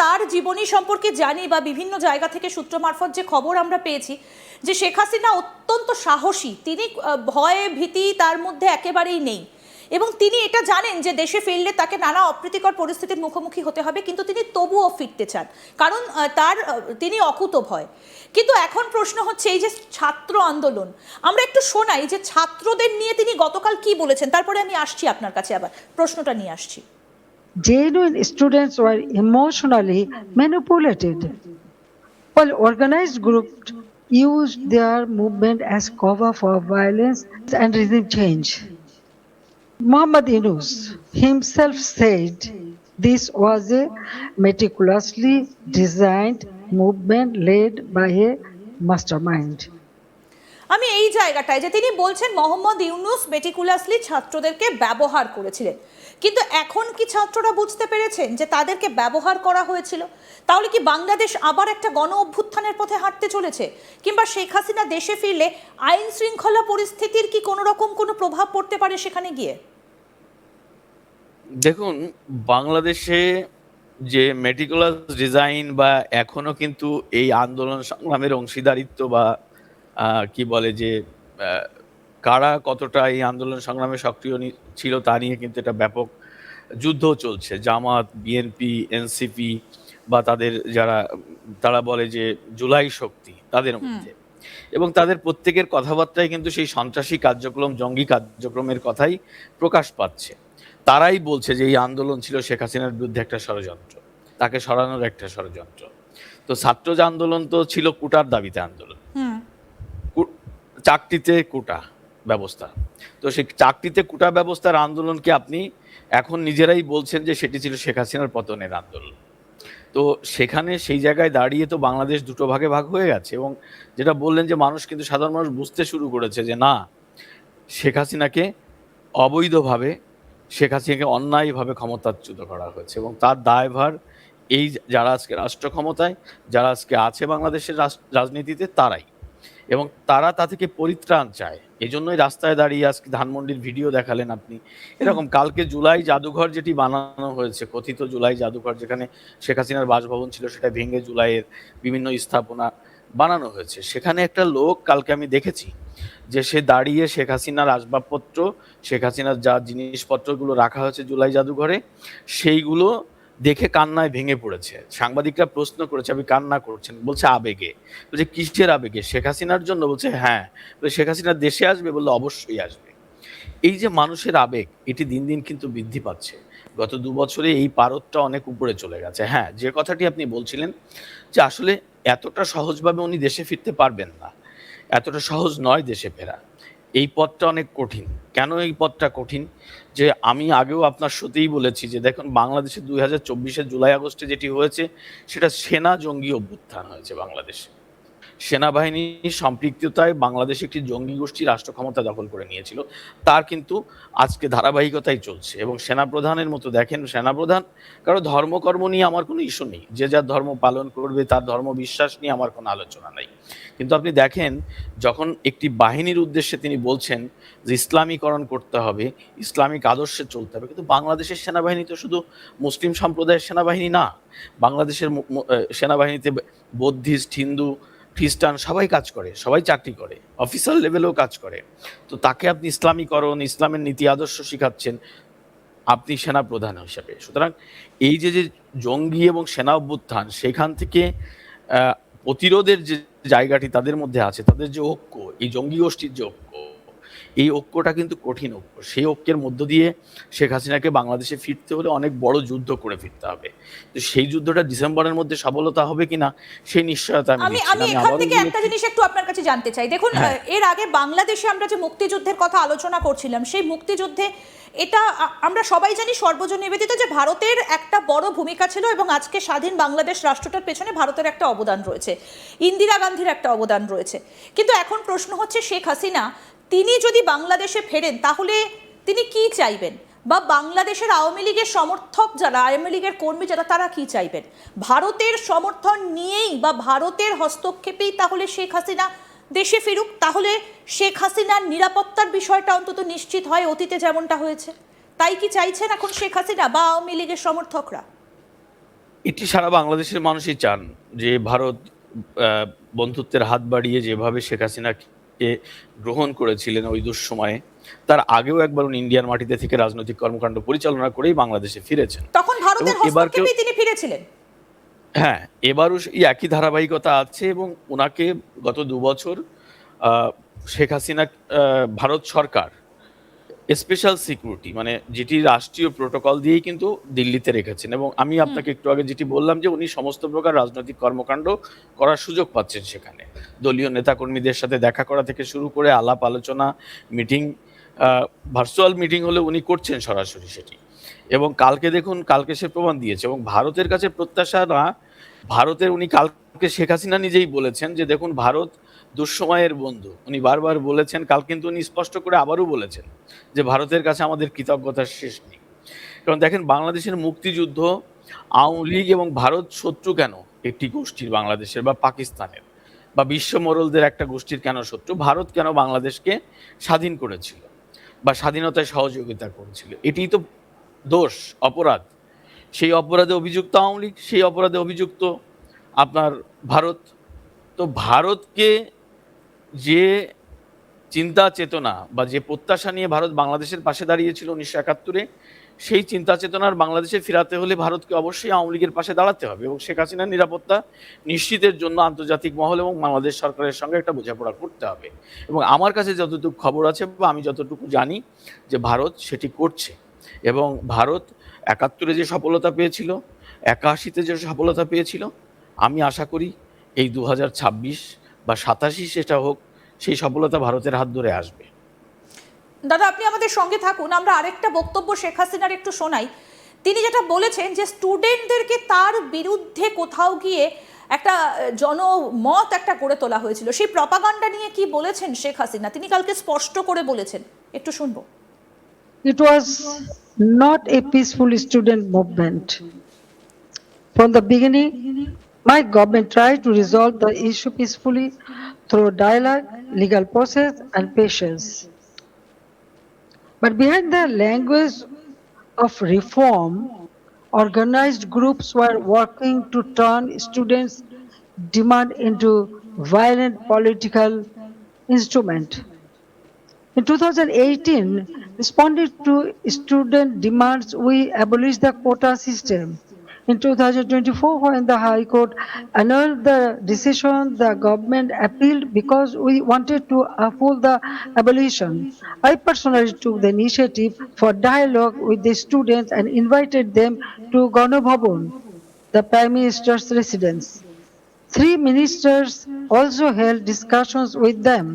তার জীবনী সম্পর্কে জানি বা বিভিন্ন জায়গা থেকে সূত্র মারফত যে খবর আমরা পেয়েছি যে শেখ হাসিনা অত্যন্ত সাহসী, তিনি ভয় ভীতি তার মধ্যে একেবারেই নেই এবং তিনি এটা জানেন যে দেশে ফিরলে তাকে নানা অপ্রীতিকর পরিস্থিতির মুখোমুখি হতে হবে, কিন্তু তিনি তবুও ফিরতে চান কারণ তিনি অকুতোভয়। কিন্তু এখন প্রশ্ন হচ্ছে এই যে ছাত্র আন্দোলন, আমরা একটু শোনাই যে ছাত্রদের নিয়ে তিনি গতকাল কি বলেছেন, তারপরে আমি আসছি আপনার কাছে, আবার প্রশ্নটা নিয়ে আসছি। Genuine students were emotionally manipulated, while organized groups used their movement as cover for violence and regime change. Muhammad Yunus himself said this was a meticulously designed movement led by a mastermind. আমি এই জায়গাটায় যে তিনি বলছেন Mohammad Yunus meticulously ছাত্রদেরকে ব্যবহার করেছিলেন, কিন্তু এখন কি ছাত্ররা বুঝতে পেরেছেন যে তাদেরকে ব্যবহার করা হয়েছিল? তাহলে কি বাংলাদেশ আবার একটা গণ অভ্যুত্থানের পথে হাঁটতে চলেছে, কিংবা শেখ হাসিনা দেশে ফিরলে আইন শৃঙ্খলা পরিস্থিতির কি কোনো রকম কোনো প্রভাব পড়তে পারে সেখানে গিয়ে? দেখুন, বাংলাদেশে যে মেটিকুলাস ডিজাইন বা এখনো কিন্তু এই আন্দোলন সংগ্রামের অংশীদারিত্ব বা কি বলে যে কারা কতটা এই আন্দোলন সংগ্রামে সক্রিয় ছিল তা নিয়ে কিন্তু এটা ব্যাপক যুদ্ধ চলছে। জামাত, বিএনপি, এনসিপি বা তাদের তারা বলে যে জুলাই শক্তি তাদের মধ্যে, এবং তাদের প্রত্যেকের কথাবার্তায় কিন্তু সেই সন্ত্রাসী কার্যক্রম, জঙ্গি কার্যক্রমের কথাই প্রকাশ পাচ্ছে। তারাই বলছে যে এই আন্দোলন ছিল শেখ হাসিনার বিরুদ্ধে একটা ষড়যন্ত্র, তাকে সরানোর একটা ষড়যন্ত্র। তো ছাত্র যে আন্দোলন তো ছিল কোটার দাবিতে আন্দোলন, চাকরিতে কোটা ব্যবস্থা। তো সেই চাকরিতে কোটা ব্যবস্থার আন্দোলনকে আপনি এখন নিজেরাই বলছেন যে সেটি ছিল শেখ হাসিনার পতনের আন্দোলন। তো সেখানে সেই জায়গায় দাঁড়িয়ে তো বাংলাদেশ দুটো ভাগে ভাগ হয়ে গেছে, এবং যেটা বললেন যে মানুষ কিন্তু সাধারণ মানুষ বুঝতে শুরু করেছে যে না, শেখ হাসিনাকে অবৈধভাবে, শেখ হাসিনাকে অন্যায়ভাবে ক্ষমতাচ্যুত করা হয়েছে, এবং তার দায়ভার এই যারা আজকে রাষ্ট্র ক্ষমতায়, যারা আজকে আছে বাংলাদেশের রাজনীতিতে, তারাই, এবং তারা তা থেকে পরিত্রাণ চায়। এই জন্যই রাস্তায় দাঁড়িয়ে আজকে ধানমন্ডির ভিডিও দেখালেন আপনি। এরকম কালকে জুলাই জাদুঘর যেটি বানানো হয়েছে, কথিত জুলাই জাদুঘর, যেখানে শেখ হাসিনার বাসভবন ছিল, সেটা ভেঙে জুলাইয়ের বিভিন্ন স্থাপনা বানানো হয়েছে। সেখানে একটা লোক কালকে আমি দেখেছি যে সে দাঁড়িয়ে শেখ হাসিনার আসবাবপত্র, শেখ হাসিনার যা জিনিসপত্রগুলো রাখা হয়েছে জুলাই জাদুঘরে, সেইগুলো দেখে কান্নায় ভেঙে পড়েছে। সাংবাদিকরা প্রশ্ন করেছে আপনি কান্না করছেন, বলছে আবেগে। বলছে কিসের আবেগে? শেখ হাসিনার জন্য? বলছে হ্যাঁ। শেখ হাসিনা দেশে আসবে? বললো অবশ্যই আসবে। এই যে মানুষের আবেগ, এটি দিন দিন কিন্তু বৃদ্ধি পাচ্ছে। গত 2 বছরে এই পারদটা অনেক উপরে চলে গেছে। হ্যাঁ, যে কথাটি আপনি বলছিলেন যে আসলে এতটা সহজভাবে উনি দেশে ফিরতে পারবেন না, এতটা সহজ নয় দেশে ফেরা। এই পথটা অনেক কঠিন। কেন এই পথটা কঠিন? যে আমি আগেও আপনার সাথেই বলেছি যে দেখুন, বাংলাদেশে 2024-এর জুলাই আগস্টে যেটি হয়েছে সেটা সেনা জঙ্গি অভ্যুত্থান হয়েছে বাংলাদেশে। সেনাবাহিনীর সম্পৃক্ততায় বাংলাদেশ একটি জঙ্গি গোষ্ঠী রাষ্ট্র ক্ষমতা দখল করে নিয়েছিল। তার কিন্তু আজকে ধারাবাহিকতাই চলছে, এবং সেনাপ্রধানের মতো দেখেন, সেনাপ্রধান কারো ধর্মকর্ম নিয়ে আমার কোনো ইস্যু নেই, যে যার ধর্ম পালন করবে, তার ধর্ম বিশ্বাস নিয়ে আমার কোনো আলোচনা নাই। কিন্তু আপনি দেখেন, যখন একটি বাহিনীর উদ্দেশ্যে তিনি বলছেন যে ইসলামীকরণ করতে হবে, ইসলামিক আদর্শে চলতে হবে, কিন্তু বাংলাদেশের সেনাবাহিনী তো শুধু মুসলিম সম্প্রদায়ের সেনাবাহিনী না। বাংলাদেশের সেনাবাহিনীতে বৌদ্ধিস্ট, হিন্দু, খ্রিস্টান সবাই কাজ করে, সবাই চাকরি করে, অফিসার লেভেলেও কাজ করে। তো তাকে আপনি ইসলামীকরণ, ইসলামের নীতি আদর্শ শিখাচ্ছেন আপনি সেনা প্রধান হিসাবে। সুতরাং এই যে জঙ্গি এবং সেনা অভ্যুত্থান, সেখান থেকে প্রতিরোধের যে জায়গাটি তাদের মধ্যে আছে, তাদের যে ঐক্য, এই জঙ্গি গোষ্ঠীর যে ঐক্য, এই ঐক্যটা কিন্তু কঠিন ঐক্য। সেই ঐক্যের মধ্য দিয়ে শেখ হাসিনাকে বাংলাদেশে ফিরতে হলে অনেক বড় যুদ্ধ করে ফিরতে হবে। তো সেই যুদ্ধটা ডিসেম্বরের মধ্যে সফলতা হবে কিনা সেই নিশ্চয়তা আমি এখান থেকে একটা জিনিস একটু আপনার কাছে জানতে চাই। দেখুন, এর আগে বাংলাদেশে আমরা যে মুক্তিযুদ্ধের কথা আলোচনা করছিলাম, সেই মুক্তিযুদ্ধে এটা আমরা সবাই জানি সর্বজন নিবেদিত যে ভারতের একটা বড় ভূমিকা ছিল, এবং আজকে স্বাধীন বাংলাদেশ রাষ্ট্রটার পেছনে ভারতের একটা অবদান রয়েছে, ইন্দিরা গান্ধীর একটা অবদান রয়েছে। কিন্তু এখন প্রশ্ন হচ্ছে শেখ হাসিনা তিনি যদি বাংলাদেশে ফেরেন তাহলে তিনি কি চাইবেন, বা বাংলাদেশের আওয়ামী লীগের সমর্থক যারা, আওয়ামী লীগের কর্মী যারা, তারা কি চাইবেন? ভারতের সমর্থন নিয়েই বা ভারতের হস্তক্ষেপেই তাহলে শেখ হাসিনা দেশে ফিরুক, তাহলে শেখ হাসিনার নিরাপত্তার বিষয়টা অন্তত নিশ্চিত হয়, অতীতে যেমনটা হয়েছে। তাই কি চাইছেন এখন শেখ হাসিনা বা আওয়ামী লীগের সমর্থকরা? এটি সারা বাংলাদেশের মানুষই চান যে ভারত বন্ধুত্বের হাত বাড়িয়ে যেভাবে শেখ হাসিনাকে গ্রহণ করেছিলেন ওই দুঃসময়ে, তার আগেও একবার উনি ইন্ডিয়ার মাটিতে থেকে রাজনৈতিক কর্মকাণ্ড পরিচালনা করেই বাংলাদেশে ফিরেছেন। তখন ভারতের এবং এবার হস্তক্ষেপে তিনি ফিরেছিলেন। হ্যাঁ, এবারও এই একই ধারাবাহিকতা আছে এবং ওনাকে গত ২ বছর শেখ হাসিনা ভারত সরকার স্পেশাল সিকিউরিটি মানে যেটি রাষ্ট্রীয় প্রোটোকল দিয়েই কিন্তু দিল্লিতে রেখেছেন। এবং আমি আপনাকে একটু আগে যেটি বললাম যে উনি সমস্ত প্রকার রাজনৈতিক কর্মকাণ্ড করার সুযোগ পাচ্ছেন সেখানে। দলীয় নেতাকর্মীদের সাথে দেখা করা থেকে শুরু করে আলাপ আলোচনা, মিটিং, ভার্চুয়াল মিটিং হলে উনি করছেন সরাসরি সেটি। এবং কালকে দেখুন, কালকে সে প্রমাণ দিয়েছে। এবং ভারতের কাছে প্রত্যাশা না, ভারতের উনি কালকে শেখ হাসিনা নিজেই বলেছেন যে দেখুন ভারত দুঃসময়ের বন্ধু। উনি বারবার বলেছেন, কাল কিন্তু উনি স্পষ্ট করে আবারও বলেছেন যে ভারতের কাছে আমাদের কৃতজ্ঞতার শেষ নেই। কারণ দেখেন বাংলাদেশের মুক্তিযুদ্ধ, আওয়ামী লীগ এবং ভারত শত্রু কেন একটি গোষ্ঠীর বাংলাদেশের বা পাকিস্তানের বা বিশ্ব মোড়লদের একটা গোষ্ঠীর কেন শত্রু? ভারত কেন বাংলাদেশকে স্বাধীন করেছিল বা স্বাধীনতায় সহযোগিতা করেছিল? এটিই তো দোষ, অপরাধ। সেই অপরাধে অভিযুক্ত আওয়ামী লীগ, সেই অপরাধে অভিযুক্ত আপনার ভারত। তো ভারতকে যে চিন্তা চেতনা বা যে প্রত্যাশা নিয়ে ভারত বাংলাদেশের পাশে দাঁড়িয়েছিল 1971-এ, সেই চিন্তা চেতনার বাংলাদেশে ফিরাতে হলে ভারতকে অবশ্যই আওয়ামী লীগের পাশে দাঁড়াতে হবে এবং শেখ হাসিনার নিরাপত্তা নিশ্চিতের জন্য আন্তর্জাতিক মহল এবং বাংলাদেশ সরকারের সঙ্গে একটা বোঝাপড়া করতে হবে। এবং আমার কাছে যতটুকু খবর আছে বা আমি যতটুকু জানি যে ভারত সেটি করছে। এবং ভারত 71-এ যে সফলতা পেয়েছিল, 81-তে যে সফলতা পেয়েছিল, আমি আশা করি এই 2026 বা 87 সেটা হোক, সেই সফলতা ভারতের হাত ধরে আসবে। দাদা আপনি আমাদের সঙ্গে থাকুন, আমরা আরেকটা বক্তব্য শেখ হাসিনার একটু শোনাই। তিনি যেটা বলেছেন যে স্টুডেন্টদেরকে তার বিরুদ্ধে কোথাও গিয়ে একটা জনমত একটা গড়ে তোলা হয়েছিল, সেই প্রপাগান্ডা নিয়ে কি বলেছেন শেখ হাসিনা? তিনি কালকে স্পষ্ট করে বলেছেন, একটু শুনবো। It was not a peaceful student movement. From the beginning, my government tried to resolve the issue peacefully through dialogue, legal process, and patience. But behind the language of reform, organized groups were working to turn students' demand into violent political instrument. In 2018, responding to student demands, we abolished the quota system. In 2024, when the High Court annulled the decision, the government appealed because we wanted to uphold the abolition. I personally took the initiative for dialogue with the students and invited them to Gana Bhavan, the Prime Minister's residence. 3 ministers also held discussions with them.